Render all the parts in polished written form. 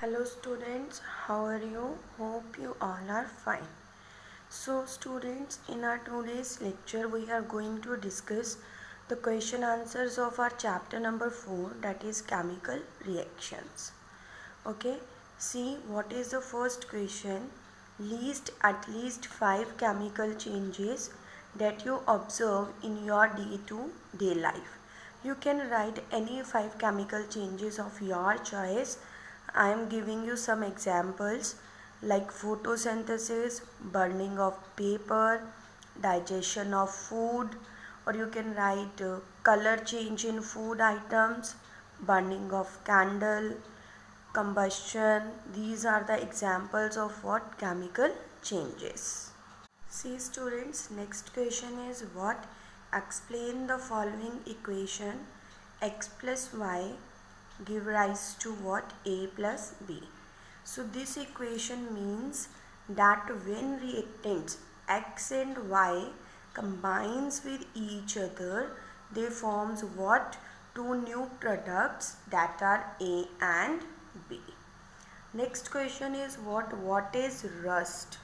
Hello students, how are you? Hope you all are fine. So students, in our today's lecture we are going to discuss the question answers of our chapter number 4, that is chemical reactions. Okay, see what is the first question. List at least 5 chemical changes that you observe in your day-to-day life. You can write any 5 chemical changes of your choice. I am giving you some examples like photosynthesis, burning of paper, digestion of food, or you can write color change in food items, burning of candle, combustion. These are the examples of what chemical changes. See students, next question is what? Explain the following equation. X plus y give rise to what? A plus B. So this equation means that when reactants X and Y combines with each other, they forms what? Two new products that are A and B. Next question is what? What is rust?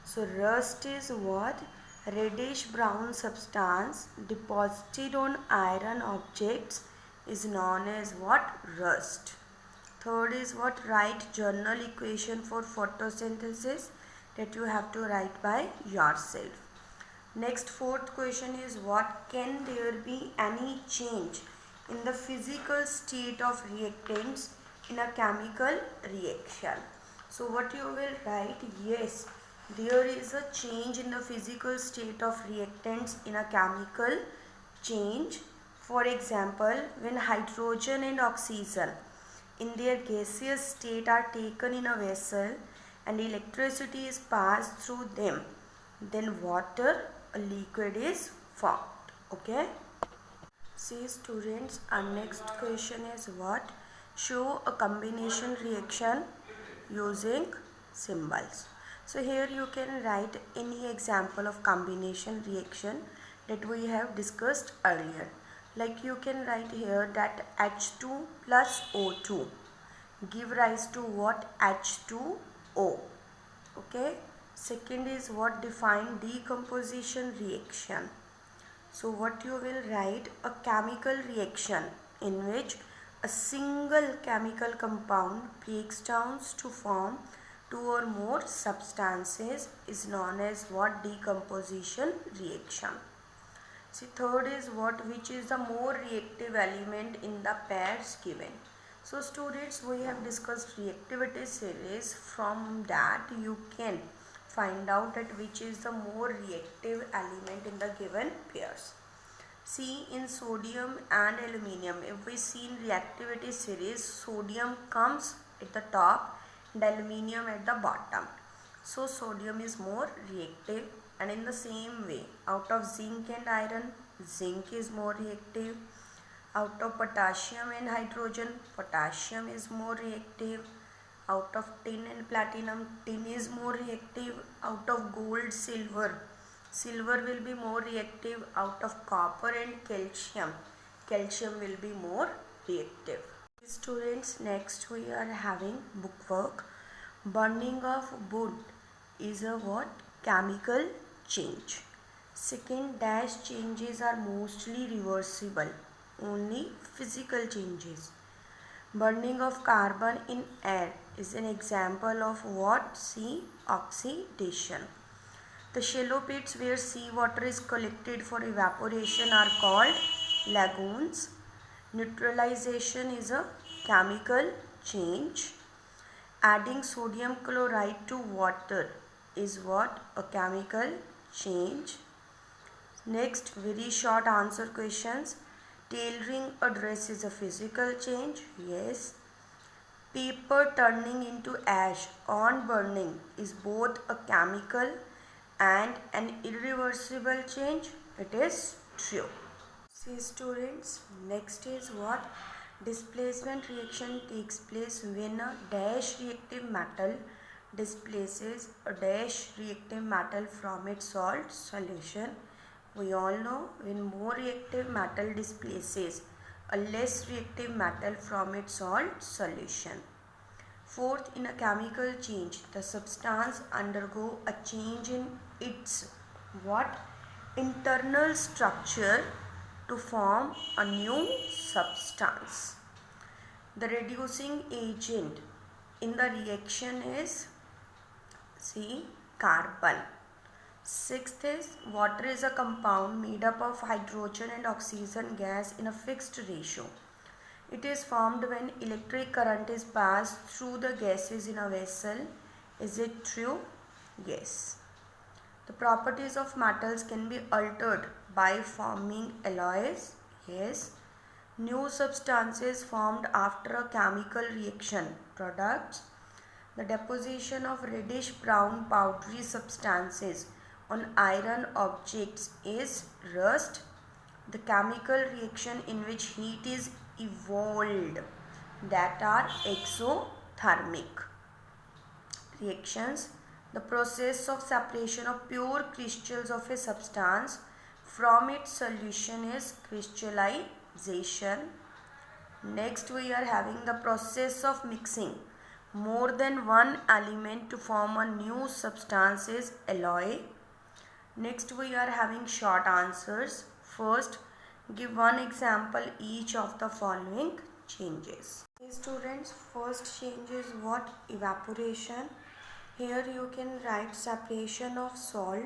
So rust is what? Reddish brown substance deposited on iron objects is known as what? Rust. Third is what? Write journal equation for photosynthesis that you have to write by yourself. Next, fourth question is what? Can there be any change in the physical state of reactants in a chemical reaction? So what you will write? Yes, there is a change in the physical state of reactants in a chemical change. For example, when hydrogen and oxygen in their gaseous state are taken in a vessel and electricity is passed through them, then water, a liquid, is formed. Okay. See students, our next question is what? Show a combination reaction using symbols. So here you can write any example of combination reaction that we have discussed earlier. Like you can write here that H2 plus O2 give rise to what? H2O. Okay. Second is what? Define decomposition reaction. So what you will write? A chemical reaction in which a single chemical compound breaks down to form two or more substances is known as what? Decomposition reaction. See, third is what? Which is the more reactive element in the pairs given. So students, we have discussed reactivity series. From that you can find out that which is the more reactive element in the given pairs. See, in sodium and aluminium, if we see in reactivity series, sodium comes at the top and aluminium at the bottom. So sodium is more reactive, and in the same way, out of zinc and iron, zinc is more reactive. Out of potassium and hydrogen, potassium is more reactive. Out of tin and platinum, tin is more reactive. Out of gold, silver, silver will be more reactive. Out of copper and calcium, calcium will be more reactive. Students, next we are having bookwork. Burning of wood is a what? Chemical change. Second, dash changes are mostly reversible, only physical changes. Burning of carbon in air is an example of what? See, oxidation. The shallow pits where seawater is collected for evaporation are called lagoons. Neutralization is a chemical change. Adding sodium chloride to water is what? A chemical change. Next, very short answer questions. Tailoring a dress is a physical change. Yes. Paper turning into ash on burning is both a chemical and an irreversible change. It is true. See students, next is what? Displacement reaction takes place when a dash reactive metal displaces a dash reactive metal from its salt solution. We all know when more reactive metal displaces a less reactive metal from its salt solution. Fourth, in a chemical change, the substance undergo a change in its what? Internal structure to form a new substance. The reducing agent in the reaction is C. Carbon. Sixth is water is a compound made up of hydrogen and oxygen gas in a fixed ratio. It is formed when electric current is passed through the gases in a vessel. Is it true? Yes. The properties of metals can be altered by forming alloys. Yes. New substances formed after a chemical reaction. Products. The deposition of reddish brown powdery substances on iron objects is rust. The chemical reaction in which heat is evolved, that are exothermic reactions. The process of separation of pure crystals of a substance from its solution is crystallization. Next we are having the process of mixing more than one element to form a new substance is alloy. Next we are having short answers. First, give one example each of the following changes. Students, first change is what? Evaporation. Here you can write separation of salt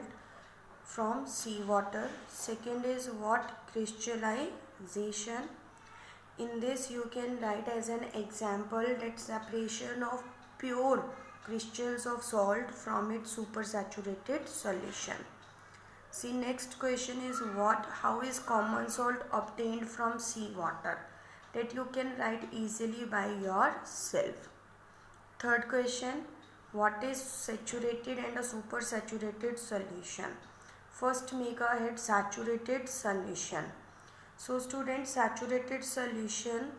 from seawater. Second is what? Crystallization. In this you can write as an example that separation of pure crystals of salt from its supersaturated solution. See, next question is what? How is common salt obtained from seawater? That you can write easily by yourself. Third question, what is saturated and a supersaturated solution? First make ahead saturated solution. So students, saturated solution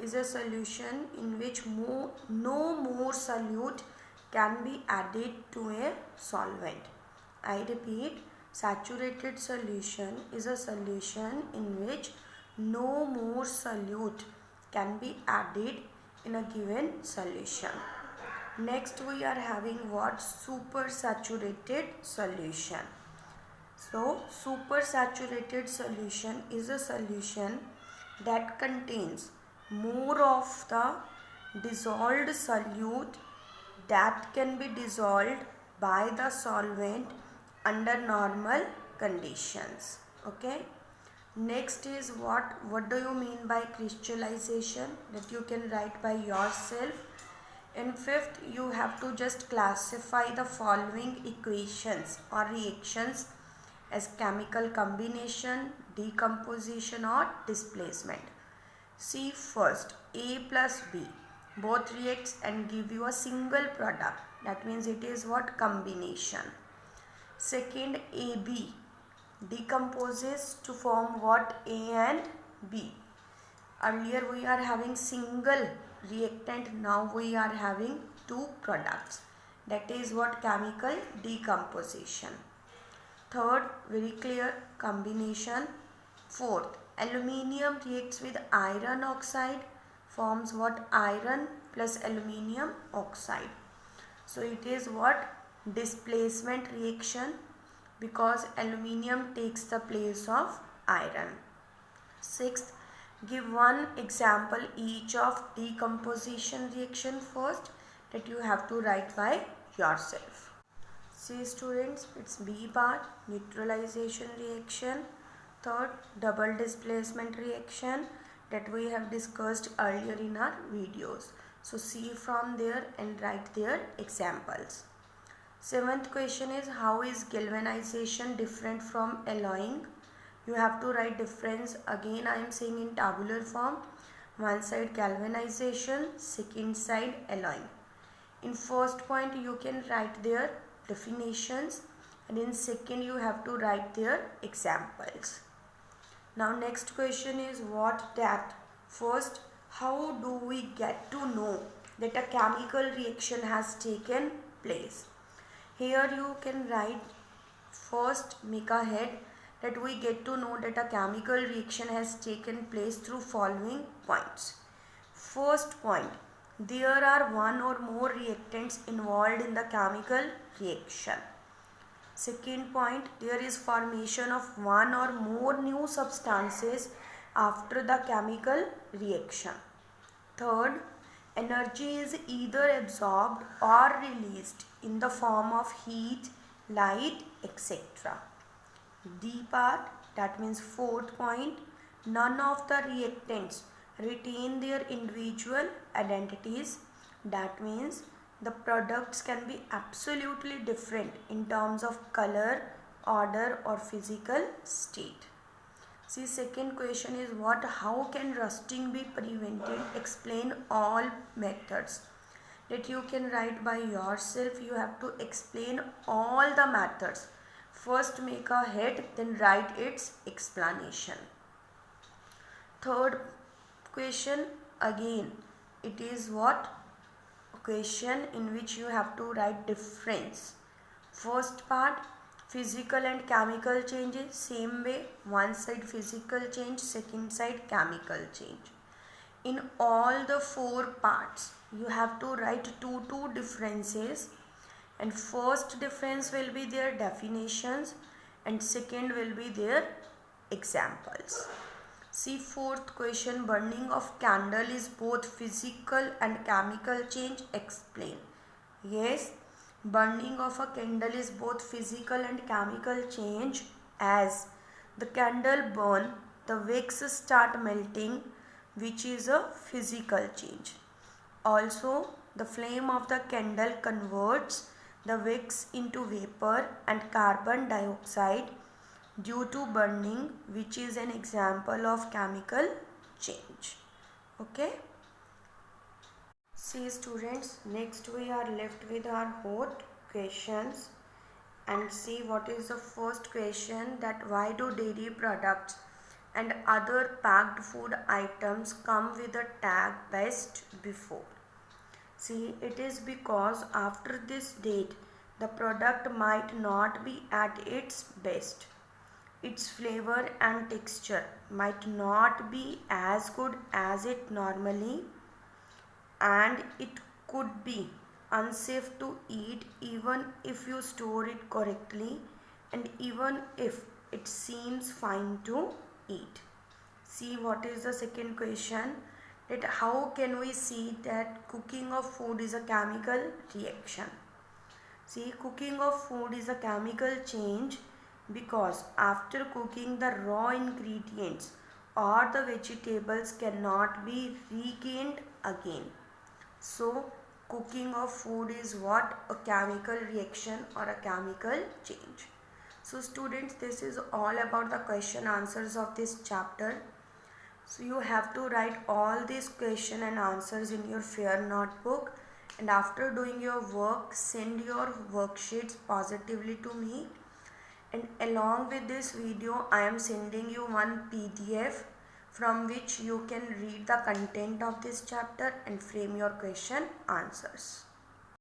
is a solution in which no more solute can be added to a solvent. I repeat, saturated solution is a solution in which no more solute can be added in a given solution. Next we are having what? Supersaturated solution. So supersaturated solution is a solution that contains more of the dissolved solute that can be dissolved by the solvent under normal conditions. Okay. Next is what do you mean by crystallization? That you can write by yourself. And fifth, you have to just classify the following equations or reactions as chemical combination, decomposition or displacement. See first, A plus B both reacts and give you a single product. That means it is what? Combination. Second, AB decomposes to form what? A and B. Earlier we are having single reactant, now we are having two products. That is what? Chemical decomposition. Third, very clear, combination. Fourth, aluminium reacts with iron oxide, forms what? Iron plus aluminium oxide. So it is what? Displacement reaction, because aluminium takes the place of iron. Sixth, give one example each of decomposition reaction first, that you have to write by yourself. See students, it's B part, neutralization reaction. Third, double displacement reaction that we have discussed earlier in our videos. So see from there and write their examples. Seventh question is, how is galvanization different from alloying? You have to write difference. Again I am saying in tabular form. One side galvanization, second side alloying. In first point you can write their definitions, and in second you have to write their examples. Now next question is what? That first, how do we get to know that a chemical reaction has taken place? Here you can write first, make a head, that we get to know that a chemical reaction has taken place through following points. First point, there are one or more reactants involved in the chemical reaction. Second point, there is formation of one or more new substances after the chemical reaction. Third, energy is either absorbed or released in the form of heat, light, etc. D part, that means fourth point, none of the reactants retain their individual identities. That means the products can be absolutely different in terms of color, odor or physical state. See, second question is what, how can rusting be prevented? Explain all methods. That you can write by yourself. You have to explain all the methods. First make a head, then write its explanation. Third question, again it is what, a question in which you have to write difference. First part, physical and chemical changes, same way, one side physical change, second side chemical change. In all the four parts you have to write two differences, and first difference will be their definitions and second will be their examples. See, fourth question, burning of candle is both physical and chemical change, explain. Yes, burning of a candle is both physical and chemical change. As the candle burn, the wicks start melting, which is a physical change. Also, the flame of the candle converts the wicks into vapor and carbon dioxide due to burning, which is an example of chemical change. Okay. See students, next we are left with our hot questions, and see what is the first question, that why do dairy products and other packed food items come with a tag best before? See, it is because after this date the product might not be at its best. Its flavor and texture might not be as good as it normally, and it could be unsafe to eat even if you store it correctly, and even if it seems fine to eat. See, what is the second question, that how can we see that cooking of food is a chemical reaction? See, cooking of food is a chemical change because after cooking the raw ingredients or the vegetables cannot be regained again. So cooking of food is what, a chemical reaction or a chemical change. So students, this is all about the question answers of this chapter. So you have to write all these question and answers in your fair notebook, and after doing your work send your worksheets positively to me. And along with this video I am sending you one PDF from which you can read the content of this chapter and frame your question answers.